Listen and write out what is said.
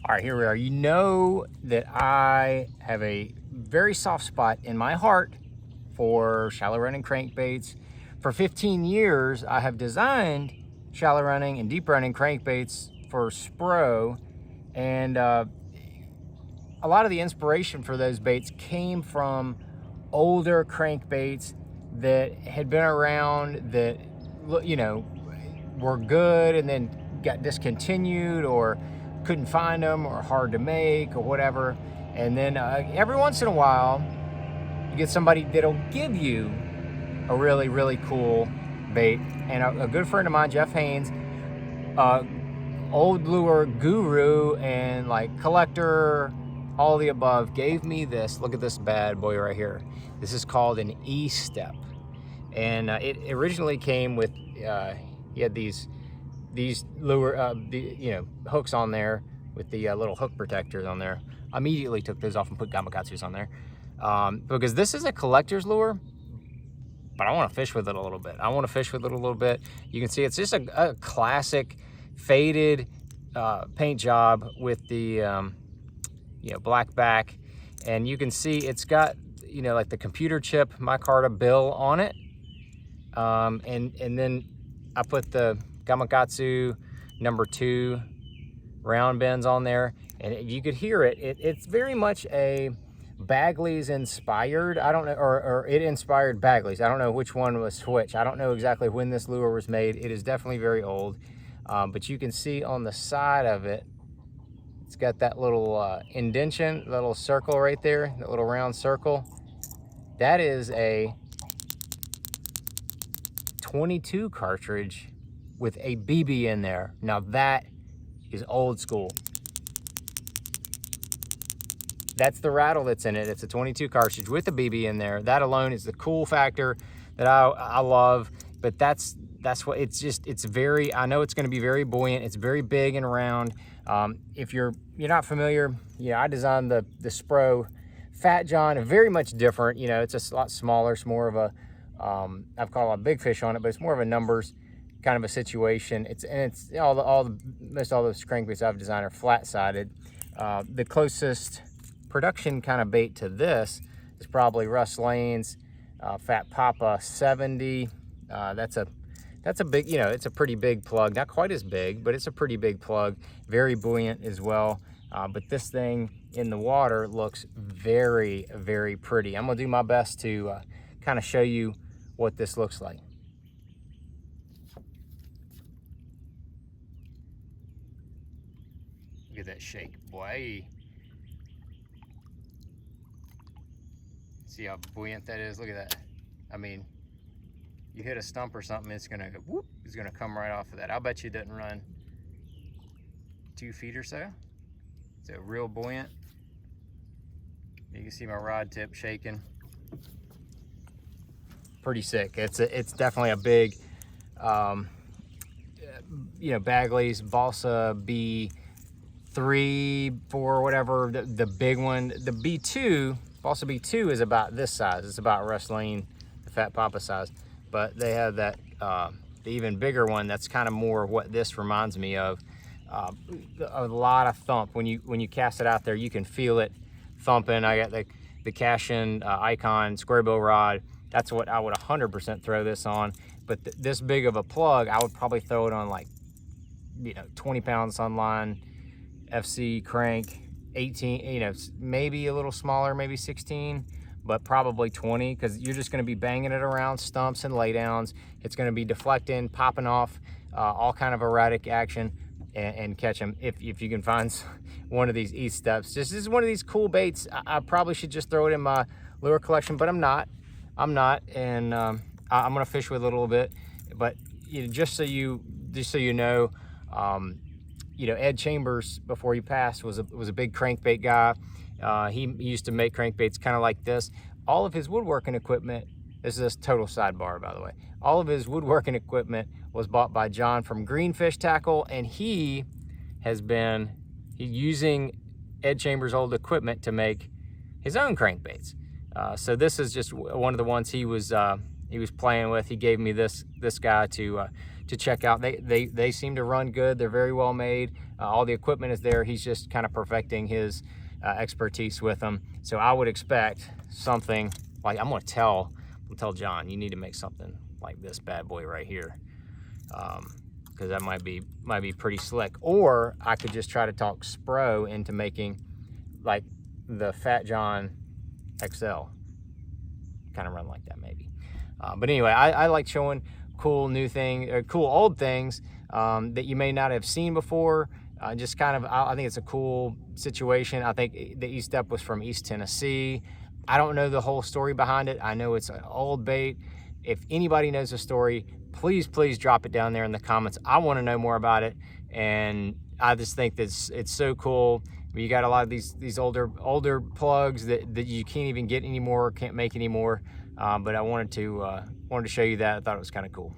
All right, here we are. You know that I have a very soft spot in my heart for shallow running crankbaits. For 15 years, I have designed shallow running and deep running crankbaits for Spro, and a lot of the inspiration for those baits came from older crankbaits that had been around that, you know, were good and then got discontinued or couldn't find them or hard to make or whatever. And then every once in a while, you get somebody that'll give you a really, really cool bait. And a good friend of mine, Jeff Haynes, old lure guru and like collector, all the above, gave me this. Look at this bad boy right here. This is called an E-step. And it originally came with, he had these lure, hooks on there with the little hook protectors on there. I immediately took those off and put gamakatsus on there because this is a collector's lure, but I want to fish with it a little bit. You can see it's just a classic faded paint job with the black back, and you can see it's got like the computer chip micarta bill on it, and then I put the gamakatsu #2 round bends on there, and you could hear it. It's very much a Bagley's inspired. I don't know, or it inspired Bagley's. I don't know which one was which. I don't know exactly when this lure was made. It is definitely very old, but you can see on the side of it, it's got that little indention, little circle right there, that little round circle. That is a 22 cartridge with a BB in there. Now that is old school. That's the rattle that's in it. It's a 22 cartridge with a BB in there. That alone is the cool factor that I love. But that's what it's very, I know it's going to be very buoyant. It's very big and round. If you're not familiar, I designed the Spro Fat John, very much different. It's a lot smaller. It's more of a I've caught a lot of big fish on it, but it's more of a numbers kind of a situation. It's most all those crankbaits I've designed are flat-sided. The closest production kind of bait to this is probably Russ Lane's Fat Papa 70. That's a big, it's a pretty big plug. Not quite as big, but it's a pretty big plug. Very buoyant as well. But this thing in the water looks very, very pretty. I'm gonna do my best to kind of show you what this looks like. Look at that shake, boy. See how buoyant that is? Look at that. I mean, you hit a stump or something, it's gonna go whoop, it's gonna come right off of that. I'll bet you it doesn't run 2 feet or so. It's a real buoyant. You can see my rod tip shaking. Pretty sick. It's definitely a big, Bagley's Balsa B3, 4, whatever, the big one. The B2, Balsa B2 is about this size. It's about Russ Lane, the Fat Papa size. But they have that, the even bigger one that's kind of more what this reminds me of. A lot of thump. When you cast it out there, you can feel it thumping. I got the Cashin Icon square bill rod. That's what I would 100% throw this on. But this big of a plug, I would probably throw it on like, 20 pound Sunline FC crank, 18, maybe a little smaller, maybe 16, but probably 20, because you're just going to be banging it around stumps and laydowns. It's going to be deflecting, popping off, all kind of erratic action, and catch them if you can find one of these E-steps. This is one of these cool baits. I probably should just throw it in my lure collection, but I'm not, and I'm gonna fish with it a little bit. But just so you know, Ed Chambers, before he passed, was a big crankbait guy. He used to make crankbaits kind of like this. All of his woodworking equipment, this is a total sidebar, by the way, all of his woodworking equipment was bought by John from Greenfish Tackle, and he's using Ed Chambers' old equipment to make his own crankbaits. So this is just one of the ones he was playing with. He gave me this guy to to check out. They seem to run good. They're very well made. All the equipment is there. He's just kind of perfecting his expertise with them. So I would expect something like, I'm gonna tell John, you need to make something like this bad boy right here, because that might be pretty slick. Or I could just try to talk Spro into making like the Fat John XL, kind of run like that maybe. But anyway, I like showing cool new things, or cool old things that you may not have seen before. Just kind of, I think it's a cool situation. I think the East Step was from East Tennessee. I don't know the whole story behind it. I know it's an old bait. If anybody knows the story, please drop it down there in the comments. I want to know more about it, and I just think that it's so cool. You got a lot of these older plugs that you can't even get anymore, can't make anymore. But I wanted to show you that. I thought it was kind of cool.